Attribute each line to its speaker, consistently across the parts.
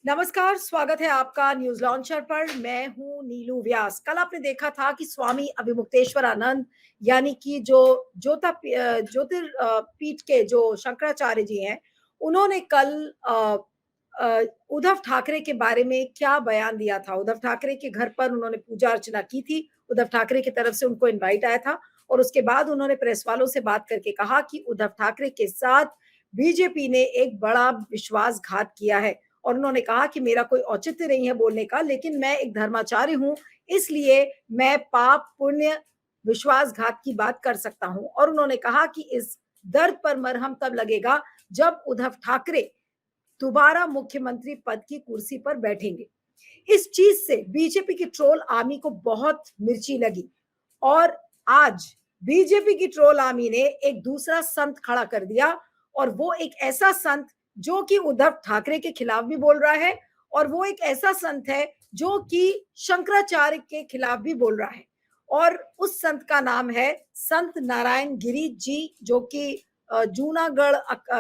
Speaker 1: नमस्कार, स्वागत है आपका न्यूज़ लॉन्चर पर। मैं हूँ नीलू व्यास। कल आपने देखा था कि स्वामी अभिमुक्तेश्वरानंद यानी कि जो पीठ के जो शंकराचार्य जी हैं, उन्होंने कल उद्धव ठाकरे के बारे में क्या बयान दिया था। उद्धव ठाकरे के घर पर उन्होंने पूजा अर्चना की थी। उद्धव ठाकरे की तरफ से उनको इनवाइट आया था और उसके बाद उन्होंने प्रेस वालों से बात करके कहा कि उद्धव ठाकरे के साथ बीजेपी ने एक बड़ा विश्वासघात किया है। और उन्होंने कहा कि मेरा कोई औचित्य नहीं है बोलने का, लेकिन मैं एक धर्माचार्य हूँ, इसलिए मैं पाप, पुण्य, विश्वासघात की बात कर सकता हूँ। और उन्होंने कहा कि इस दर्द पर मरहम तब लगेगा जब उद्धव ठाकरे दोबारा मुख्यमंत्री पद की कुर्सी पर बैठेंगे। इस चीज से बीजेपी की ट्रोल आर्मी को बहुत मिर्ची लगी और आज बीजेपी की ट्रोल आर्मी ने एक दूसरा संत खड़ा कर दिया और वो एक ऐसा संत जो कि उद्धव ठाकरे के खिलाफ भी बोल रहा है और वो एक ऐसा संत है जो कि शंकराचार्य के खिलाफ भी बोल रहा है। और उस संत का नाम है संत नारायण गिरी जी, जो कि जूनागढ़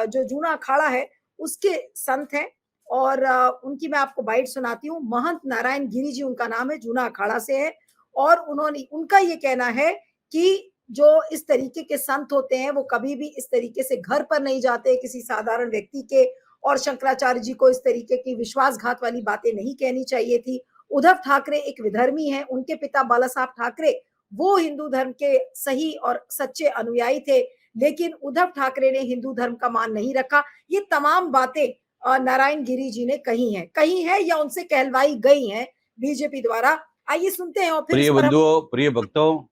Speaker 1: जो जूना अखाड़ा है उसके संत हैं। और उनकी मैं आपको बाइट सुनाती हूँ। महंत नारायण गिरी जी उनका नाम है, जूना अखाड़ा से है। और उन्होंने उनका ये कहना है कि जो इस तरीके के संत होते हैं वो कभी भी इस तरीके से घर पर नहीं जाते किसी साधारण व्यक्ति के, और शंकराचार्य जी को इस तरीके की विश्वासघात वाली बातें नहीं कहनी चाहिए थी। उद्धव ठाकरे एक विधर्मी हैं, उनके पिता बाला साहब ठाकरे वो हिंदू धर्म के सही और सच्चे अनुयायी थे, लेकिन उद्धव ठाकरे ने हिंदू धर्म का मान नहीं रखा। ये तमाम बातें नारायण गिरी जी ने कही है या उनसे कहलवाई गई हैं बीजेपी द्वारा। आइए सुनते हैं और फिर इस
Speaker 2: प्रिय
Speaker 1: पर हम
Speaker 2: बंधुओं, प्रिय भक्तों,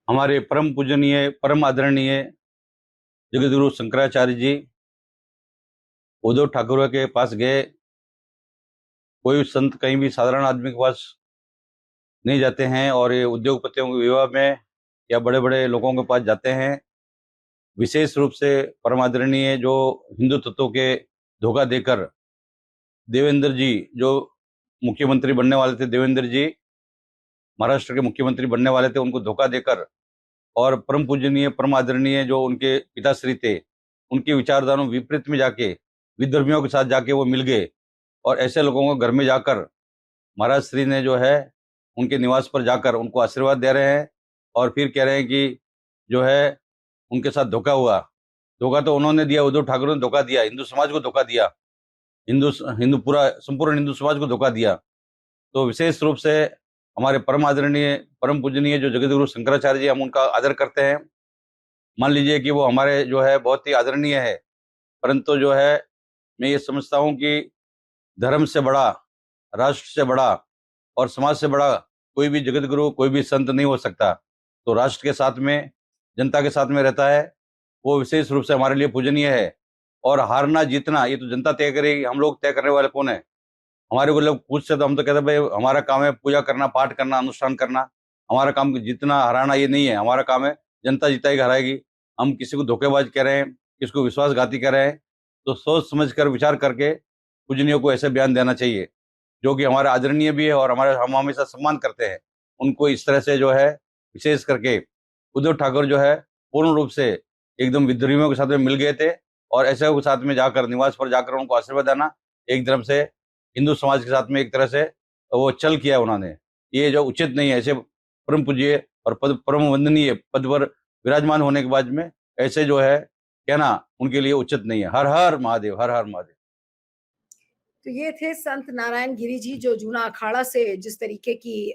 Speaker 2: हमारे परम पूजनीय, परम आदरणीय जगतगुरु शंकराचार्य जी उद्धव ठाकुर के पास गए। कोई संत कहीं भी साधारण आदमी के पास नहीं जाते हैं और ये उद्योगपतियों के विवाह में या बड़े बड़े लोगों के पास जाते हैं। विशेष रूप से परम आदरणीय जो हिंदू तत्वों के धोखा देकर देवेंद्र जी, जो मुख्यमंत्री बनने वाले थे, देवेंद्र जी महाराष्ट्र के मुख्यमंत्री बनने वाले थे, उनको धोखा देकर और परम पूजनीय, परम आदरणीय जो उनके पिताश्री थे, उनकी विचारधारा विपरीत में जाके विधर्मियों के साथ जाके वो मिल गए। और ऐसे लोगों को घर में जाकर महाराज श्री ने जो है उनके निवास पर जाकर उनको आशीर्वाद दे रहे हैं और फिर कह रहे हैं कि जो है उनके साथ धोखा हुआ। धोखा तो उन्होंने दिया, उद्धव ठाकरे ने धोखा दिया, हिंदू समाज को धोखा दिया, हिंदू हिंदू पूरा संपूर्ण हिंदू समाज को धोखा दिया। तो विशेष रूप से हमारे परम आदरणीय, परम पूजनीय जो जगतगुरु शंकराचार्य जी, हम उनका आदर करते हैं। मान लीजिए कि वो हमारे जो है बहुत ही आदरणीय है, परंतु जो है मैं ये समझता हूँ कि धर्म से बड़ा, राष्ट्र से बड़ा और समाज से बड़ा कोई भी जगत गुरु, कोई भी संत नहीं हो सकता। तो राष्ट्र के साथ में, जनता के साथ में रहता है, वो विशेष रूप से हमारे लिए पूजनीय है। और हारना जीतना ये तो जनता तय करेगी, हम लोग तय करने वाले कौन है? हमारे को लोग पूछते तो हम तो कहते भाई हमारा काम है पूजा करना, पाठ करना, अनुष्ठान करना। हमारा काम जीतना हराना ये नहीं है, हमारा काम है जनता जिताएगी हराएगी। हम किसी को धोखेबाज कह रहे हैं, किसी को विश्वासघाती कह रहे हैं, तो सोच समझ कर विचार करके पूजनियों को ऐसे बयान देना चाहिए, जो कि हमारा आदरणीय भी है और हम हमेशा सम्मान करते हैं उनको। इस तरह से जो है विशेष करके उद्धव ठाकुर जो है पूर्ण रूप से एकदम विद्रोहियों के साथ में मिल गए थे और ऐसे के साथ में जाकर निवास पर जाकर उनको आशीर्वाद देना एक तरफ से हिंदू समाज के साथ में एक तरह से वो चल किया उन्होंने। ये जो उचित नहीं है, ऐसे परम पूज्य और पद परम वंदनीय पद पर विराजमान होने के बाद में ऐसे जो है कहना उनके लिए उचित नहीं है। हर हर महादेव, हर हर महादेव।
Speaker 1: तो ये थे संत नारायण गिरी जी जो जूना अखाड़ा से जिस तरीके की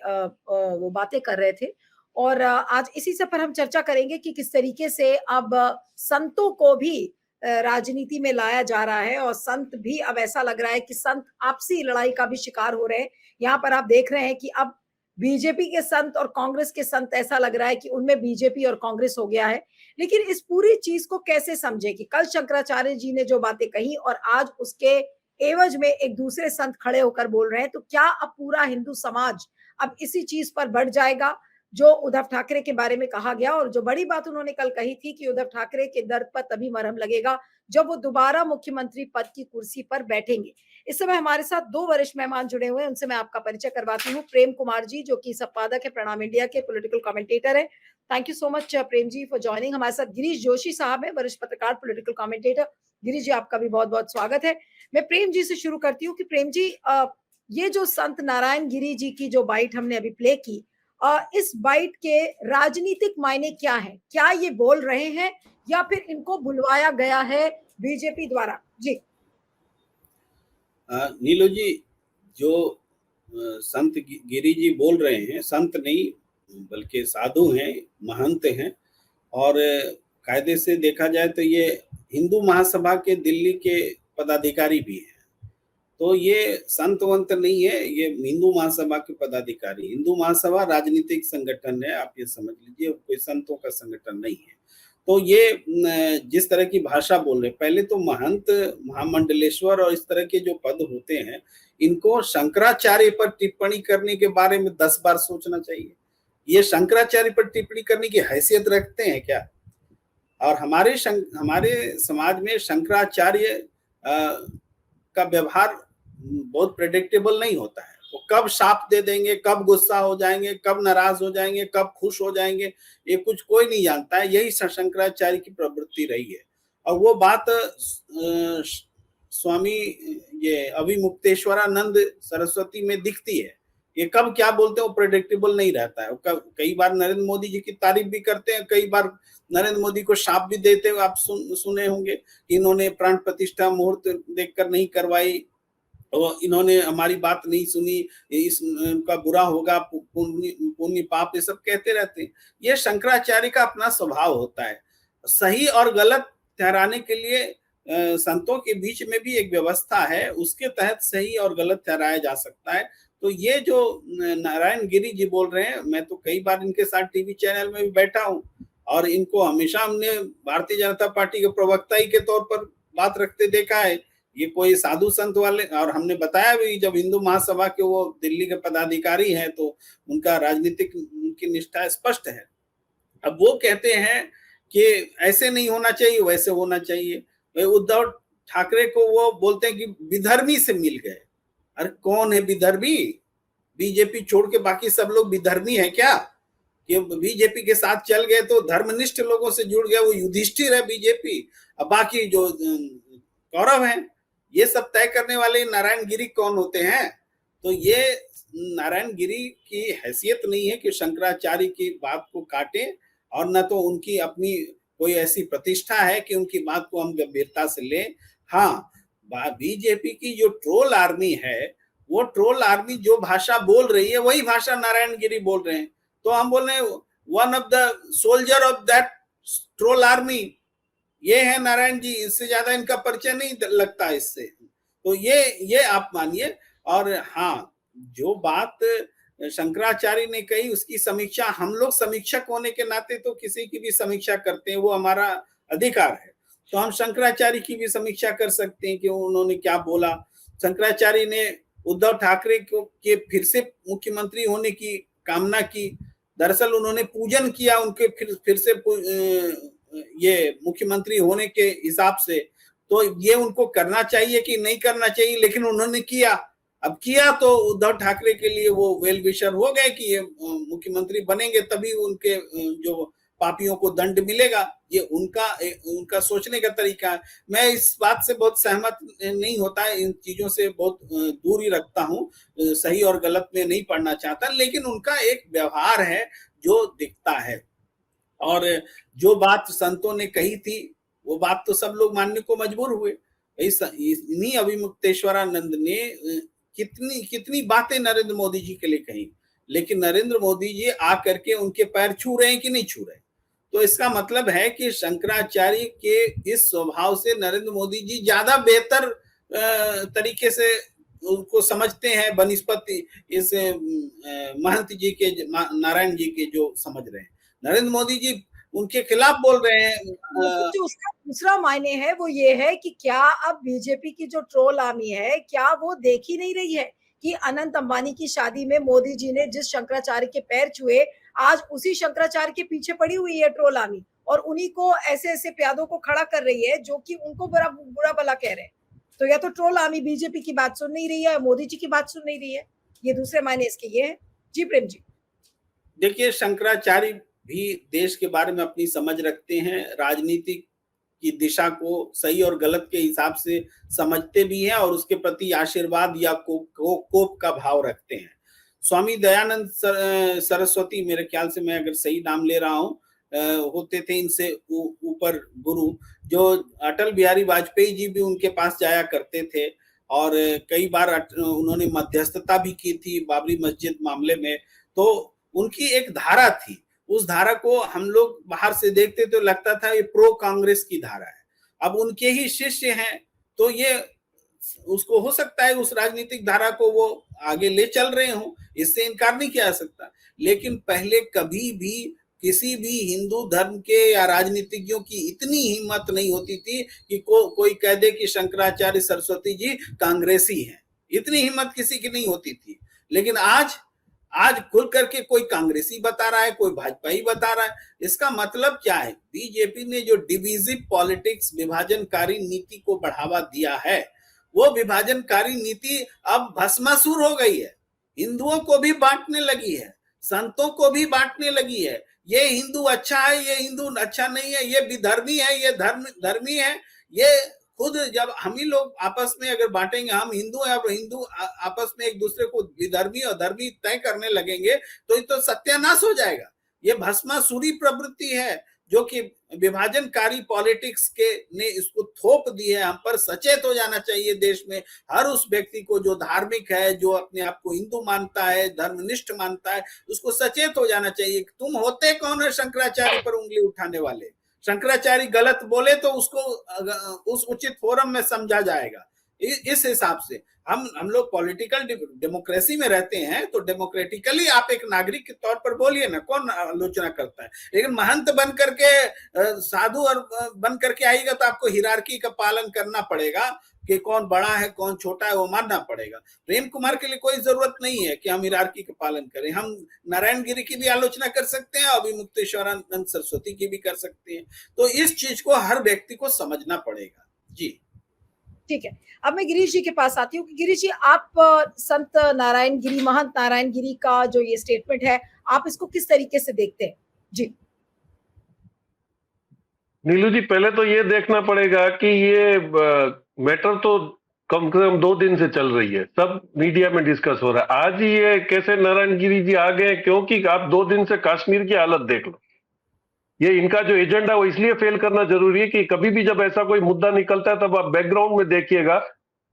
Speaker 1: वो बातें कर रहे थे। और आज इसी से पर हम चर्चा करेंगे कि किस तरीके से अब संतों को भी राजनीति में लाया जा रहा है और संत भी अब ऐसा लग रहा है कि संत आपसी लड़ाई का भी शिकार हो रहे हैं। यहाँ पर आप देख रहे हैं कि अब बीजेपी के संत और कांग्रेस के संत, ऐसा लग रहा है कि उनमें बीजेपी और कांग्रेस हो गया है। लेकिन इस पूरी चीज को कैसे समझे कि कल शंकराचार्य जी ने जो बातें कही और आज उसके एवज में एक दूसरे संत खड़े होकर बोल रहे हैं, तो क्या अब पूरा हिंदू समाज अब इसी चीज पर बढ़ जाएगा जो उद्धव ठाकरे के बारे में कहा गया? और जो बड़ी बात उन्होंने कल कही थी कि उद्धव ठाकरे के दर्द पर तभी मरहम लगेगा जब वो दोबारा मुख्यमंत्री पद की कुर्सी पर बैठेंगे। इस समय हमारे साथ दो वरिष्ठ मेहमान जुड़े हुए हैं, उनसे मैं आपका परिचय करवाती हूँ। प्रेम कुमार जी, जो कि संपादक है प्रणाम इंडिया के, पॉलिटिकल कमेंटेटर है। Thank you so much Prem ji for joining. हमारे साथ गिरीश जोशी साहब है, वरिष्ठ पत्रकार, पॉलिटिकल कमेंटेटर। गिरीश जी, आपका भी बहुत बहुत स्वागत है। मैं प्रेम जी से शुरू करती हूँ कि प्रेम जी, ये जो संत नारायण गिरी जी की जो बाइट हमने अभी प्ले की, इस बाइट के राजनीतिक मायने क्या है? क्या ये बोल रहे हैं या फिर इनको बुलवाया गया है बीजेपी द्वारा? जी।
Speaker 3: नीलू जी, जो संत गिरी जी बोल रहे हैं, संत नहीं बल्कि साधु हैं, महंत हैं, और कायदे से देखा जाए तो ये हिंदू महासभा के दिल्ली के पदाधिकारी भी हैं। तो ये संत वंत नहीं है, ये हिंदू महासभा के पदाधिकारी। हिंदू महासभा राजनीतिक संगठन है, आप ये समझ लीजिए, कोई संतों का संगठन नहीं है। तो ये जिस तरह की भाषा बोल रहे, पहले तो महंत, महामंडलेश्वर और इस तरह के जो पद होते हैं, इनको शंकराचार्य पर टिप्पणी करने के बारे में 10 बार सोचना चाहिए। ये शंकराचार्य पर टिप्पणी करने की हैसियत रखते हैं क्या? और हमारे समाज में शंकराचार्य का व्यवहार बहुत प्रेडिक्टेबल नहीं होता है। वो कब शाप दे देंगे, कब गुस्सा हो जाएंगे, कब नाराज हो जाएंगे, कब खुश हो जाएंगे, ये कुछ कोई नहीं जानता है। यही शंकराचार्य की प्रवृत्ति रही है। और वो बात स्वामी ये अभिमुक्तेश्वरानंद सरस्वती में दिखती है। ये कब क्या बोलते हैं वो प्रेडिक्टेबल नहीं रहता है। कई बार नरेंद्र मोदी जी की तारीफ भी करते हैं, कई बार नरेंद्र मोदी को शाप भी देते हुए आप सुने होंगे कि इन्होंने प्राण प्रतिष्ठा मुहूर्त देखकर नहीं करवाई, और इन्होंने हमारी बात नहीं सुनी, इनका बुरा होगा, पुण्य पाप, ये सब कहते रहते हैं। ये शंकराचार्य का अपना स्वभाव होता है। सही और गलत ठहराने के लिए संतों के बीच में भी एक व्यवस्था है, उसके तहत सही और गलत ठहराया जा सकता है। तो ये जो नारायण गिरी जी बोल रहे हैं, मैं तो कई बार इनके साथ टीवी चैनल में भी बैठा हूँ, और इनको हमेशा हमने भारतीय जनता पार्टी के प्रवक्ता ही के तौर पर बात रखते देखा है। ये कोई साधु संत वाले, और हमने बताया भी जब हिंदू महासभा के वो दिल्ली के पदाधिकारी हैं तो उनका राजनीतिक उनकी निष्ठा स्पष्ट है। अब वो कहते हैं कि ऐसे नहीं होना चाहिए, वैसे होना चाहिए। उद्धव ठाकरे को वो बोलते हैं कि विधर्मी से मिल गए। अरे कौन है विधर्मी? बीजेपी छोड़ के बाकी सब लोग विधर्मी है क्या? कि बीजेपी के साथ चल गए तो धर्मनिष्ठ लोगों से जुड़ गया, वो युधिष्ठिर है बीजेपी। अब बाकी जो कौरव हैं, ये सब तय करने वाले नारायण गिरी कौन होते हैं? तो ये नारायण गिरी की हैसियत नहीं है कि शंकराचार्य की बात को काटे, और न तो उनकी अपनी कोई ऐसी प्रतिष्ठा है कि उनकी बात को हम गंभीरता से लें। हाँ, बीजेपी की जो ट्रोल आर्मी है, वो ट्रोल आर्मी जो भाषा बोल रही है वही भाषा नारायण गिरी बोल रहे हैं। तो हम बोल रहे हैं one of the soldier of that troll army ये है नारायण जी, इससे ज्यादा इनका परिचय नहीं लगता इससे। तो ये आप मानिए। और हाँ, जो बात शंकराचार्य ने कही उसकी समीक्षा, हम लोग समीक्षक होने के नाते तो किसी की भी समीक्षा करते हैं, वो हमारा अधिकार है। तो हम शंकराचार्य की भी समीक्षा कर सकते हैं कि उन्होंने क्या बोला। शंकराचार्य ने उद्धव ठाकरे को के फिर से मुख्यमंत्री होने की कामना की। दरअसल उन्होंने पूजन किया उनके फिर से ये मुख्यमंत्री होने के हिसाब से। तो ये उनको करना चाहिए कि नहीं करना चाहिए, लेकिन उन्होंने किया। अब किया तो उद्धव ठाकरे के लिए वो वेल विशर हो गए कि ये मुख्यमंत्री बनेंगे, तभी उनके जो पापियों को दंड मिलेगा। ये उनका सोचने का तरीका है। मैं इस बात से बहुत सहमत नहीं होता है, इन चीजों से बहुत दूर ही रखता हूँ, सही और गलत में नहीं पढ़ना चाहता, लेकिन उनका एक व्यवहार है जो दिखता है। और जो बात संतों ने कही थी वो बात तो सब लोग मानने को मजबूर हुए। इन्हीं अभिमुक्तेश्वरानंद ने कितनी बातें नरेंद्र मोदी जी के लिए कही, लेकिन नरेंद्र मोदी जी आकर के उनके पैर छू रहे हैं कि नहीं छू रहे। तो इसका मतलब है कि शंकराचार्य के इस स्वभाव से नरेंद्र मोदी जी ज्यादा बेहतर तरीके से उनको समझते हैं बनिस्पति इस महंत जी के, नारायण जी के जो समझ रहे हैं। नरेंद्र मोदी जी उनके खिलाफ बोल रहे हैं।
Speaker 1: जो उसका दूसरा मायने है वो ये है कि क्या अब बीजेपी की जो ट्रोल आर्मी है, क्या वो देख ही नहीं रही है कि अनंत अंबानी की शादी में मोदी जी ने जिस शंकराचार्य के पैर छुए, आज उसी शंकराचार्य के पीछे पड़ी हुई है ट्रोल आर्मी, और उन्हीं को ऐसे ऐसे प्यादों को खड़ा कर रही है जो कि उनको बुरा भला कह रहे हैं। तो या तो ट्रोल आर्मी बीजेपी की बात सुन नहीं रही है, मोदी जी की बात सुन नहीं रही है। ये दूसरे मायने इसके ये है। जी प्रेम जी।
Speaker 3: देखिए, शंकराचार्य भी देश के बारे में अपनी समझ रखते हैं, राजनीति की दिशा को सही और गलत के हिसाब से समझते भी हैं और उसके प्रति आशीर्वाद या कोप का भाव रखते हैं। स्वामी दयानंद सरस्वती, मेरे ख्याल से मैं अगर सही नाम ले रहा हूँ, होते थे इनसे ऊपर गुरु, जो अटल बिहारी वाजपेयी जी भी उनके पास जाया करते थे और कई बार उन्होंने मध्यस्थता भी की थी बाबरी मस्जिद मामले में। तो उनकी एक धारा थी, उस धारा को हम लोग बाहर से देखते तो लगता था ये प्रो कांग्रेस की धारा है। अब उनके ही शिष्य हैं तो ये उसको हो सकता है उस राजनीतिक धारा को वो आगे ले चल रहे हो, इससे इनकार नहीं किया जा सकता। लेकिन पहले कभी भी किसी भी हिंदू धर्म के या राजनीतिज्ञों की इतनी हिम्मत नहीं होती थी कि कोई कह दे कि शंकराचार्य सरस्वती जी कांग्रेसी हैं, इतनी हिम्मत किसी की नहीं होती थी। लेकिन आज खुल करके कोई कांग्रेसी बता रहा है, कोई भाजपाई बता रहा है। इसका मतलब क्या है? बीजेपी ने जो डिविजिव पॉलिटिक्स, विभाजनकारी नीति को बढ़ावा दिया है, वो विभाजनकारी नीति अब भस्मासुर हो गई है। हिंदुओं को भी बांटने लगी है, संतों को भी बांटने लगी है। ये हिंदू अच्छा है, ये हिंदू अच्छा नहीं है, ये विधर्मी है, ये धर्मी है। ये खुद जब हम ही लोग आपस में अगर बांटेंगे, हम हिंदू हैं और हिंदू आपस में एक दूसरे को विधर्मी और धर्मी तय करने लगेंगे तो ये तो सत्यानाश हो जाएगा। ये भस्मासुरी प्रवृत्ति है जो कि विभाजनकारी पॉलिटिक्स के ने इसको थोप दी है हम पर। सचेत हो जाना चाहिए देश में हर उस व्यक्ति को जो धार्मिक है, जो अपने आप को हिंदू मानता है, धर्मनिष्ठ मानता है, उसको सचेत हो जाना चाहिए। तुम होते कौन है शंकराचार्य पर उंगली उठाने वाले? शंकराचार्य गलत बोले तो उसको उस उचित फोरम में समझा जाएगा। इस हिसाब से हम लोग पॉलिटिकल डेमोक्रेसी में रहते हैं, तो डेमोक्रेटिकली आप एक नागरिक के तौर पर बोलिए ना, कौन आलोचना करता है। लेकिन महंत बन करके, साधु और बन करके आएगा तो आपको हिरार्की का पालन करना पड़ेगा कि कौन बड़ा है कौन छोटा है, वो मानना पड़ेगा। प्रेम कुमार के लिए कोई जरूरत नहीं है कि हम हिरार्की का पालन करें। हम नारायण गिरी की भी आलोचना कर सकते हैं, अभिमुक्तेश्वरानंद सरस्वती की भी कर सकते हैं। तो इस चीज को हर व्यक्ति को समझना पड़ेगा। जी
Speaker 1: ठीक है, अब मैं गिरीश जी के पास आती हूँ कि गिरीश जी, आप संत नारायण गिरी, महंत नारायण गिरी का जो ये स्टेटमेंट है, आप इसको किस तरीके से देखते हैं? जी
Speaker 4: नीलू जी, पहले तो ये देखना पड़ेगा कि ये मैटर तो कम से कम 2 दिन से चल रही है, सब मीडिया में डिस्कस हो रहा है। आज ही ये कैसे नारायण गिरी जी आ गए, क्योंकि आप 2 दिन से कश्मीर की हालत देख लो। ये इनका जो एजेंडा वो इसलिए फेल करना जरूरी है कि कभी भी जब ऐसा कोई मुद्दा निकलता है तब आप बैकग्राउंड में देखिएगा,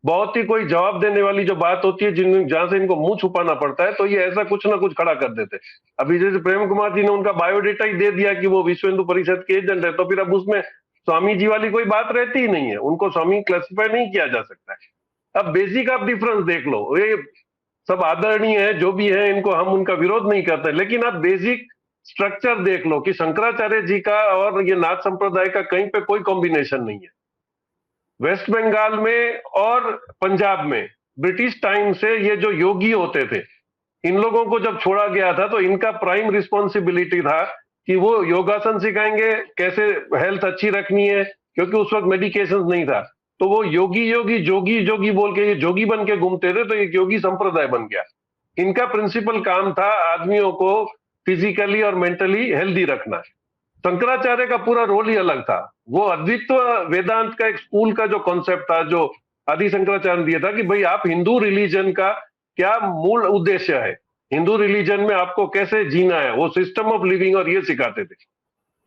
Speaker 4: बहुत ही कोई जवाब देने वाली जो बात होती है जहां से इनको मुंह छुपाना पड़ता है, तो ये ऐसा कुछ ना कुछ खड़ा कर देते। अभी जैसे प्रेम कुमार जी ने उनका बायोडेटा ही दे दिया कि वो विश्व हिंदू परिषद के एजेंट है, तो फिर अब उसमें स्वामी जी वाली कोई बात रहती ही नहीं है, उनको स्वामी क्लासिफाई नहीं किया जा सकता है। अब बेसिक आप डिफरेंस देख लो, ये सब आदरणीय है जो भी है, इनको हम उनका विरोध नहीं करते, लेकिन आप बेसिक स्ट्रक्चर देख लो कि शंकराचार्य जी का और ये नाथ संप्रदाय का कहीं पे कोई कॉम्बिनेशन नहीं है। वेस्ट बंगाल में और पंजाब में ब्रिटिश टाइम से ये जो योगी होते थे, इन लोगों को जब छोड़ा गया था तो इनका प्राइम रिस्पॉन्सिबिलिटी था कि वो योगासन सिखाएंगे, कैसे हेल्थ अच्छी रखनी है, क्योंकि उस वक्त मेडिकेशन नहीं था। तो वो योगी योगी जोगी जोगी बोल के ये जोगी बन के घूमते थे, तो एक योगी संप्रदाय बन गया। इनका प्रिंसिपल काम था आदमियों को फिजिकली और मेंटली हेल्दी रखना। शंकराचार्य का पूरा रोल ही अलग था। वो अद्वित्व वेदांत का एक स्कूल का जो कॉन्सेप्ट था, जो आदि शंकराचार्य ने दिया था कि भाई आप हिंदू रिलीजन का क्या मूल उद्देश्य है, हिंदू रिलीजन में आपको कैसे जीना है, वो सिस्टम ऑफ लिविंग, और ये सिखाते थे।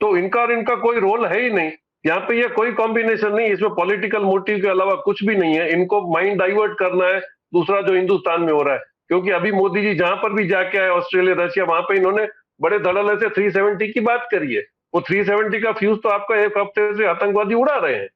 Speaker 4: तो इनका और इनका कोई रोल है ही नहीं यहाँ पे, ये कोई कॉम्बिनेशन नहीं, इसमें पॉलिटिकल मोटिव के अलावा कुछ भी नहीं है। इनको माइंड डाइवर्ट करना है दूसरा जो हिंदुस्तान में हो रहा है, क्योंकि अभी मोदी जी जहां पर भी जाके आए, ऑस्ट्रेलिया, रशिया, वहां पे इन्होंने बड़े धड़ल्ले से 370 की बात करी है। वो 370 का फ्यूज तो आपका एक हफ्ते से आतंकवादी उड़ा रहे हैं।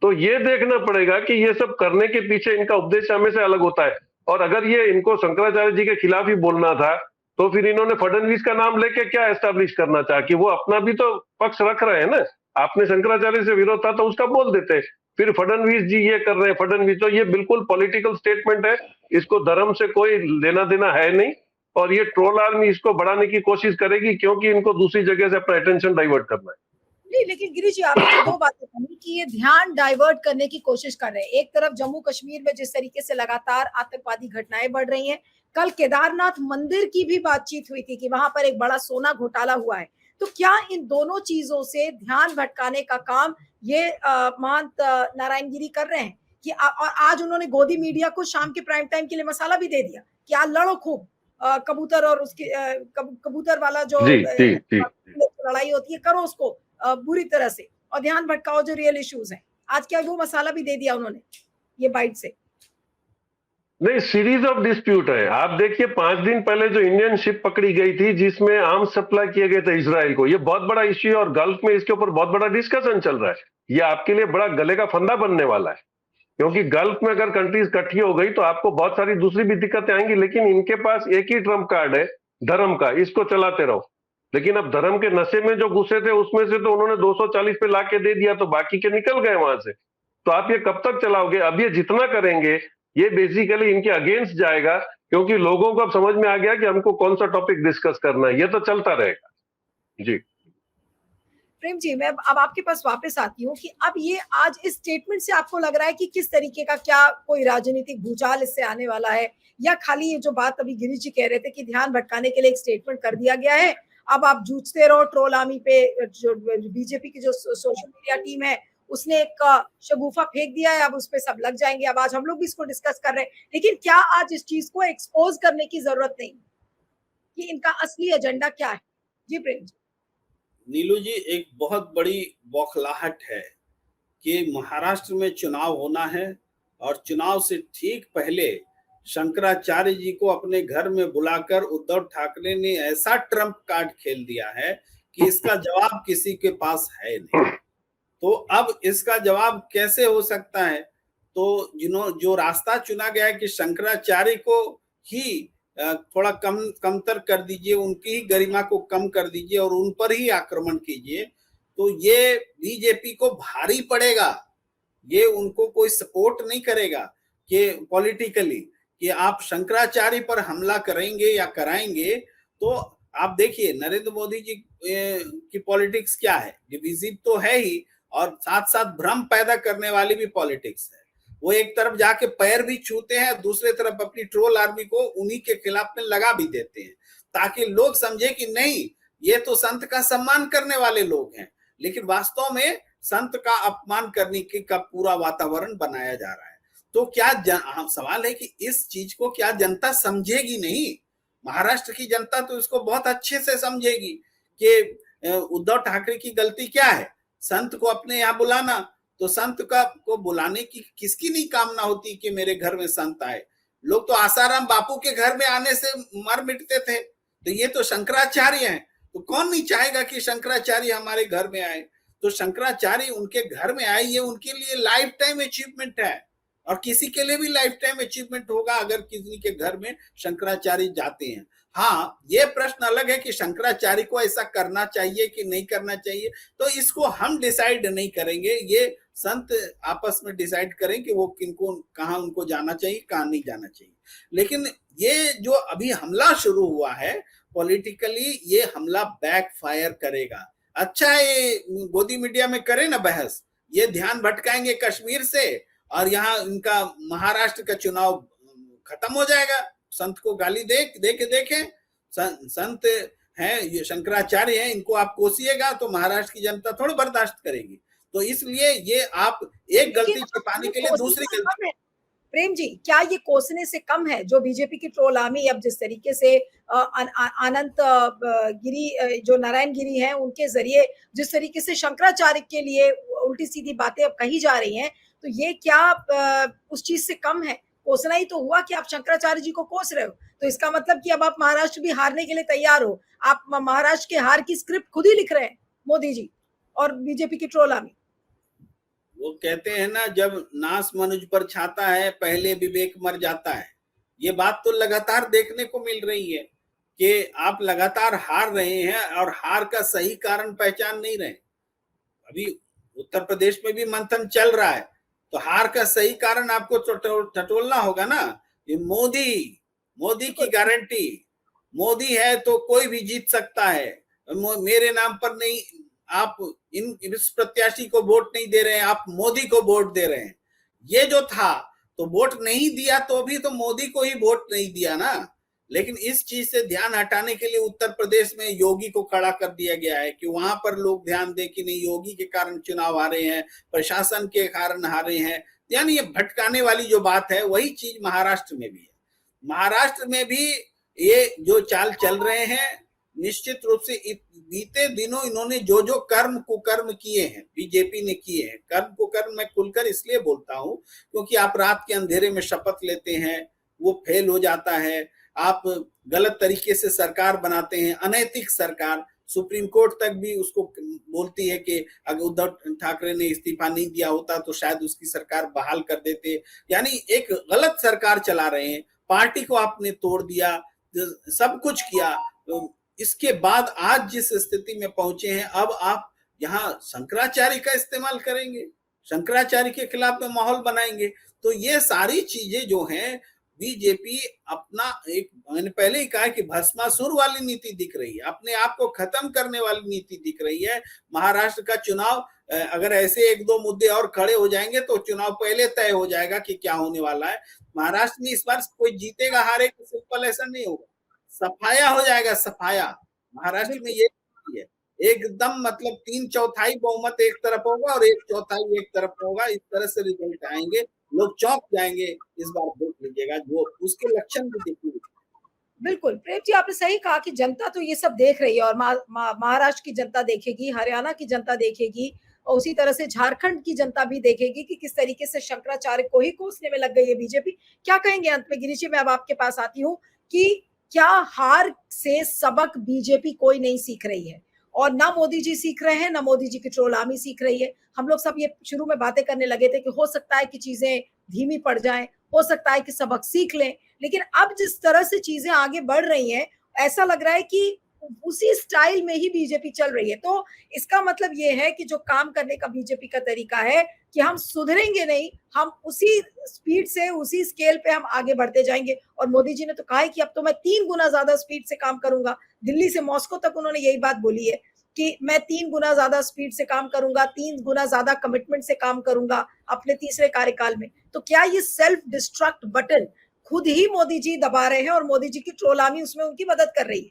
Speaker 4: तो ये देखना पड़ेगा कि ये सब करने के पीछे इनका उद्देश्य हमेशा अलग होता है। और अगर ये इनको शंकराचार्य जी के खिलाफ ही बोलना था, तो फिर इन्होंने फडणवीस का नाम लेके क्या एस्टैब्लिश करना चाहा कि वो अपना भी तो पक्ष रख रहे हैं ना। आपने शंकराचार्य से विरोध था तो उसका बोल देते, फिर फडणवीस जी ये कर रहे हैं, फडणवीस, तो ये बिल्कुल पॉलिटिकल स्टेटमेंट है, इसको धर्म से कोई लेना देना है नहीं। और ये ट्रोल आर्मी इसको बढ़ाने की कोशिश करेगी, क्योंकि इनको दूसरी जगह से अपना अटेंशन डाइवर्ट करना है।
Speaker 1: नहीं, लेकिन गिरीश जी, आपने तो 2 बातें कही कि ये ध्यान डाइवर्ट करने की कोशिश कर रहे हैं। एक तरफ जम्मू कश्मीर में जिस तरीके से लगातार आतंकवादी घटनाएं बढ़ रही हैं, कल केदारनाथ मंदिर की भी बातचीत हुई थी कि वहां पर एक बड़ा सोना घोटाला हुआ है, तो क्या इन दोनों चीजों से ध्यान भटकाने का काम ये महंत नारायण गिरी कर रहे हैं कि और आज उन्होंने गोदी मीडिया को शाम के प्राइम टाइम के लिए मसाला भी दे दिया कि आज लड़ो खूब, कबूतर और उसके कबूतर वाला जो लड़ाई होती है करो उसको बुरी तरह से और ध्यान भटकाओ जो रियल इश्यूज हैं। आज क्या वो मसाला भी दे दिया उन्होंने ये बाइट से?
Speaker 4: नहीं, सीरीज ऑफ डिस्प्यूट है। आप देखिए 5 दिन पहले जो इंडियन शिप पकड़ी गई थी जिसमें आर्म्स सप्लाई किए गए थे इजराइल को, ये बहुत बड़ा इश्यू है और गल्फ में इसके ऊपर बहुत बड़ा डिस्कशन चल रहा है। ये आपके लिए बड़ा गले का फंदा बनने वाला है, क्योंकि गल्फ में अगर कंट्रीज इकट्ठी हो गई तो आपको बहुत सारी दूसरी भी दिक्कतें आएंगी, लेकिन इनके पास एक ही ट्रम्प कार्ड है धर्म का, इसको चलाते रहो। लेकिन अब धर्म के नशे में जो घुसे थे उसमें से तो उन्होंने 240 पे लाके दे दिया, तो बाकी के निकल गए वहां से। तो आप ये कब तक चलाओगे? अब ये जितना करेंगे ये बेसिकली इनके अगेंस्ट जाएगा, क्योंकि लोगों को अब समझ में आ गया कि हमको कौन सा टॉपिक डिस्कस करना है। ये तो चलता रहेगा। जी
Speaker 1: प्रेम जी, मैं अब आपके पास वापस आती हूँ कि अब ये आज इस स्टेटमेंट से आपको लग रहा है कि किस तरीके का, क्या कोई राजनीतिक भूचाल इससे आने वाला है, या खाली ये जो बात अभी गिरीश जी कह रहे थे कि ध्यान भटकाने के लिए एक स्टेटमेंट कर दिया गया है, अब आप जूझते रहो ट्रोल आर्मी पे। जो बीजेपी की जो सोशल मीडिया टीम है उसने एक शगुफा फेंक दिया है, अब उस पर सब लग जाएंगे। अब आज हम लोग भी इसको डिस्कस कर रहे हैं, लेकिन क्या आज इस चीज को एक्सपोज करने की जरूरत नहीं कि इनका असली एजेंडा क्या है? जी प्रेम जी।
Speaker 3: नीलू जी, एक बहुत बड़ी बौखलाहट है कि महाराष्ट्र में चुनाव होना है और चुनाव से ठीक पहले शंकराचार्य जी को अपने घर में बुलाकर उद्धव ठाकरे ने ऐसा ट्रम्प कार्ड खेल दिया है कि इसका जवाब किसी के पास है नहीं। तो अब इसका जवाब कैसे हो सकता है? तो जो रास्ता चुना गया है कि शंकराचार्य को ही थोड़ा कमतर कर दीजिए, उनकी ही गरिमा को कम कर दीजिए और उन पर ही आक्रमण कीजिए, तो ये बीजेपी को भारी पड़ेगा। ये उनको कोई सपोर्ट नहीं करेगा कि पॉलिटिकली कि आप शंकराचार्य पर हमला करेंगे या कराएंगे। तो आप देखिए नरेंद्र मोदी जी की पॉलिटिक्स क्या है, डिविजिव तो है ही और साथ साथ भ्रम पैदा करने वाली भी पॉलिटिक्स है। वो एक तरफ जाके पैर भी छूते हैं, दूसरे तरफ अपनी ट्रोल आर्मी को उन्हीं के खिलाफ में लगा भी देते हैं, ताकि लोग समझे कि नहीं, ये तो संत का सम्मान करने वाले लोग हैं, लेकिन वास्तव में संत का अपमान करने का पूरा वातावरण बनाया जा रहा है। तो क्या सवाल है कि इस चीज को क्या जनता समझेगी? नहीं, महाराष्ट्र की जनता तो इसको बहुत अच्छे से समझेगी कि उद्धव ठाकरे की गलती क्या है। संत को अपने यहाँ बुलाना, तो संत को बुलाने की किसकी नहीं कामना होती कि मेरे घर में संत आए। लोग तो आसाराम बापू के घर में आने से मर मिटते थे, तो ये तो शंकराचार्य हैं, तो कौन नहीं चाहेगा कि शंकराचार्य हमारे घर में आए। तो शंकराचार्य उनके घर में आए, ये उनके लिए लाइफ टाइम अचीवमेंट है और किसी के लिए भी लाइफ टाइम अचीवमेंट होगा अगर किसी के घर में शंकराचार्य जाते हैं। हाँ, ये प्रश्न अलग है कि शंकराचार्य को ऐसा करना चाहिए कि नहीं करना चाहिए, तो इसको हम डिसाइड नहीं करेंगे, ये संत आपस में डिसाइड करें कि वो किनको कहाँ उनको जाना चाहिए, कहाँ नहीं जाना चाहिए। लेकिन ये जो अभी हमला शुरू हुआ है पॉलिटिकली, ये हमला बैकफायर करेगा। अच्छा है गोदी मीडिया में करे ना बहस, ये ध्यान भटकाएंगे कश्मीर से और यहाँ इनका महाराष्ट्र का चुनाव खत्म हो जाएगा। संत को गाली देखें, संत हैं, ये शंकराचार्य हैं, इनको आप कोसिएगा तो महाराष्ट्र की जनता थोड़ा बर्दाश्त करेगी। तो इसलिए ये आप एक गलती छिपाने के लिए दूसरी गलती।
Speaker 1: प्रेम जी, क्या ये कोसने से कम है जो बीजेपी की ट्रोल आर्मी अब जिस तरीके से अनंत गिरी जो नारायण गिरी हैं उनके जरिए जिस तरीके से शंकराचार्य के लिए उल्टी सीधी बातें अब कही जा रही हैं, तो ये क्या उस चीज से कम है? कोसना ही तो हुआ कि आप शंकराचार्य जी को कोस रहे हो, तो इसका मतलब कि अब आप महाराष्ट्र भी हारने के लिए तैयार हो। आप महाराष्ट्र के हार की स्क्रिप्ट खुद ही लिख रहे हैं मोदी जी और बीजेपी की ट्रोल आर्मी।
Speaker 3: वो कहते हैं ना, जब नास मनुज पर छाता है पहले विवेक मर जाता है। ये बात तो लगातार देखने को मिल रही है कि आप लगातार हार रहे हैं और हार का सही कारण पहचान नहीं रहे। अभी उत्तर प्रदेश में भी मंथन चल रहा है, तो हार का सही कारण आपको टटोलना होगा ना। ये मोदी की गारंटी, मोदी है तो कोई भी जीत सकता है, मेरे नाम पर नहीं, आप इस प्रत्याशी को वोट नहीं दे रहे हैं, आप मोदी को वोट दे रहे हैं। ये जो था, तो वोट नहीं दिया तो भी तो मोदी को ही वोट नहीं दिया ना। लेकिन इस चीज से ध्यान हटाने के लिए उत्तर प्रदेश में योगी को खड़ा कर दिया गया है कि वहां पर लोग ध्यान दें कि नहीं, योगी के कारण चुनाव हारे हैं, प्रशासन के कारण हारे हैं। यानी ये भटकाने वाली जो बात है वही चीज महाराष्ट्र में भी है। महाराष्ट्र में भी ये जो चाल चल रहे हैं, निश्चित रूप से बीते दिनों इन्होंने जो जो कर्म कुकर्म किए हैं, बीजेपी ने किए हैं। कर्म कुकर्म मैं खुलकर इसलिए बोलता हूं क्योंकि आप रात के अंधेरे में शपथ लेते हैं, वो फेल हो जाता है। आप गलत तरीके से सरकार बनाते हैं, अनैतिक सरकार। सुप्रीम कोर्ट तक भी उसको बोलती है कि अगर उद्धव ठाकरे ने इस्तीफा नहीं दिया होता तो शायद उसकी सरकार बहाल कर देते। यानी एक गलत सरकार चला रहे हैं, पार्टी को आपने तोड़ दिया, सब कुछ किया। तो इसके बाद आज जिस स्थिति में पहुंचे हैं, अब आप यहाँ शंकराचार्य का इस्तेमाल करेंगे, शंकराचार्य के खिलाफ में माहौल बनाएंगे। तो ये सारी चीजें जो हैं, बीजेपी अपना एक, मैंने पहले ही कहा कि भस्मासुर वाली नीति दिख रही है, अपने आप को खत्म करने वाली नीति दिख रही है। महाराष्ट्र का चुनाव अगर ऐसे एक दो मुद्दे और खड़े हो जाएंगे तो चुनाव पहले तय हो जाएगा कि क्या होने वाला है। महाराष्ट्र में इस बार कोई जीतेगा हारेगा सिंपल ऐसा नहीं होगा, सफाया हो जाएगा, सफाया। महाराष्ट्र में ये है एकदम, मतलब 3/4 बहुमत एक तरफ होगा और 1/4 एक तरफ होगा। इस तरह से रिजल्ट आएंगे, लोग चौंक जाएंगे। इस बार देख लीजिएगा, जो उसके लक्षण भी देखिए।
Speaker 1: बिल्कुल प्रेम जी, आपने सही कहा कि जनता तो ये सब देख रही है और महाराष्ट्र की जनता देखेगी, हरियाणा की जनता देखेगी और उसी तरह से झारखंड की जनता भी देखेगी कि किस तरीके से शंकराचार्य को ही कोसने में लग गई है बीजेपी। क्या कहेंगे अंत में? गिरीश जी, मैं अब आपके पास आती हूँ कि क्या हार से सबक बीजेपी कोई नहीं सीख रही है और ना मोदी जी सीख रहे हैं, ना मोदी जी की ट्रोल आर्मी सीख रही है। हम लोग सब ये शुरू में बातें करने लगे थे कि हो सकता है कि चीजें धीमी पड़ जाएं, हो सकता है कि सबक सीख लें, लेकिन अब जिस तरह से चीजें आगे बढ़ रही हैं, ऐसा लग रहा है कि उसी स्टाइल में ही बीजेपी चल रही है। तो इसका मतलब ये है कि जो काम करने का बीजेपी का तरीका है कि हम सुधरेंगे नहीं, हम उसी स्पीड से, उसी स्केल पे हम आगे बढ़ते जाएंगे। और मोदी जी ने तो कहा है कि अब तो मैं 3 गुना ज्यादा स्पीड से काम करूंगा। दिल्ली से मॉस्को तक उन्होंने यही बात बोली है कि मैं 3 गुना ज्यादा स्पीड से काम करूंगा, 3 गुना ज्यादा कमिटमेंट से काम करूंगा अपने तीसरे कार्यकाल में। तो क्या ये सेल्फ डिस्ट्रक्ट बटन खुद ही मोदी जी दबा रहे हैं और मोदी जी की ट्रोल आर्मी उसमें उनकी मदद कर रही है?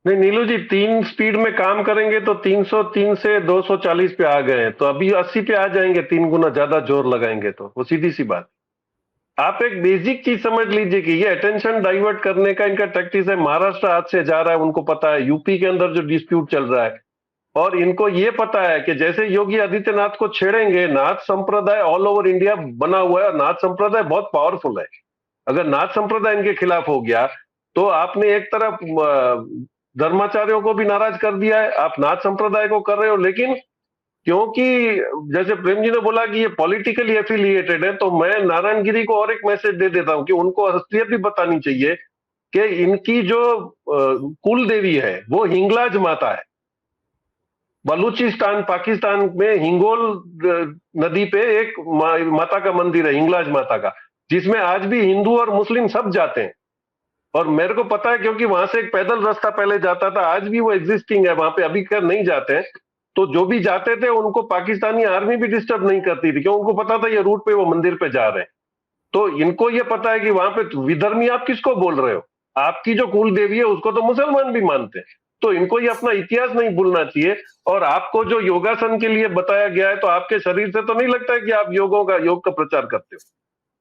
Speaker 4: नहीं नीलू जी, 3 स्पीड में काम करेंगे तो 303 से 240 पे आ गए हैं, तो अभी 80 पे आ जाएंगे 3 गुना ज्यादा जोर लगाएंगे तो। वो सीधी सी बात। आप एक बेसिक चीज समझ लीजिए कि ये अटेंशन डाइवर्ट करने का इनका टैक्टिस है। महाराष्ट्र हाथ से जा रहा है, उनको पता है। यूपी के अंदर जो डिस्प्यूट चल रहा है, और इनको ये पता है कि जैसे योगी आदित्यनाथ को छेड़ेंगे, नाथ संप्रदाय ऑल ओवर इंडिया बना हुआ है, नाथ संप्रदाय बहुत पावरफुल है। अगर नाथ संप्रदाय इनके खिलाफ हो गया तो आपने एक तरफ धर्माचार्यों को भी नाराज कर दिया है, आप नाथ संप्रदाय को कर रहे हो। लेकिन क्योंकि जैसे प्रेम जी ने बोला कि ये पॉलिटिकली एफिलिएटेड है, तो मैं नारायण गिरी को और एक मैसेज दे देता हूं कि उनको असलियत भी बतानी चाहिए कि इनकी जो कुल देवी है वो हिंगलाज माता है। बलूचिस्तान पाकिस्तान में हिंगोल नदी पे एक माता का मंदिर है, हिंगलाज माता का, जिसमें आज भी हिंदू और मुस्लिम सब जाते हैं। और मेरे को पता है क्योंकि वहां से एक पैदल रास्ता पहले जाता था, आज भी वो एग्जिस्टिंग है वहां पे, अभी कर नहीं जाते हैं। तो जो भी जाते थे उनको पाकिस्तानी आर्मी भी डिस्टर्ब नहीं करती थी, क्यों? उनको पता था ये रूट पे वो मंदिर पे जा रहे हैं। तो इनको ये पता है कि वहां पे विधर्मी आप किसको बोल रहे हो, आपकी जो कुल देवी है उसको तो मुसलमान भी मानते हैं। तो इनको ये अपना इतिहास नहीं भूलना चाहिए। और आपको जो योगासन के लिए बताया गया है, तो आपके शरीर से तो नहीं लगता है कि आप योग का प्रचार करते हो।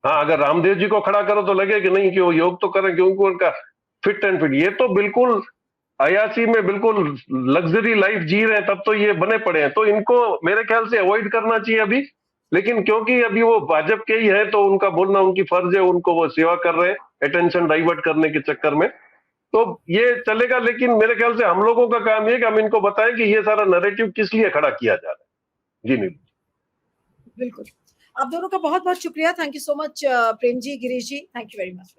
Speaker 4: हाँ, अगर रामदेव जी को खड़ा करो तो लगे कि नहीं कि वो योग तो करें, क्योंकि उनका फिट एंड फिट। ये तो बिल्कुल अयासी में बिल्कुल लग्जरी लाइफ जी रहे हैं, तब तो ये बने पड़े हैं। तो इनको मेरे ख्याल से अवॉइड करना चाहिए अभी। लेकिन क्योंकि अभी वो भाजपा के ही है तो उनका बोलना उनकी फर्ज है, उनको वो सेवा कर रहे हैं अटेंशन डाइवर्ट करने के चक्कर में, तो ये चलेगा। लेकिन मेरे ख्याल से हम लोगों का काम ये कि हम इनको बताएं कि ये सारा नैरेटिव किस लिए खड़ा किया जा रहा है। जी नहीं,
Speaker 1: बिल्कुल। आप दोनों का बहुत बहुत शुक्रिया। Thank you so much Prem ji, Girish ji, thank you very much.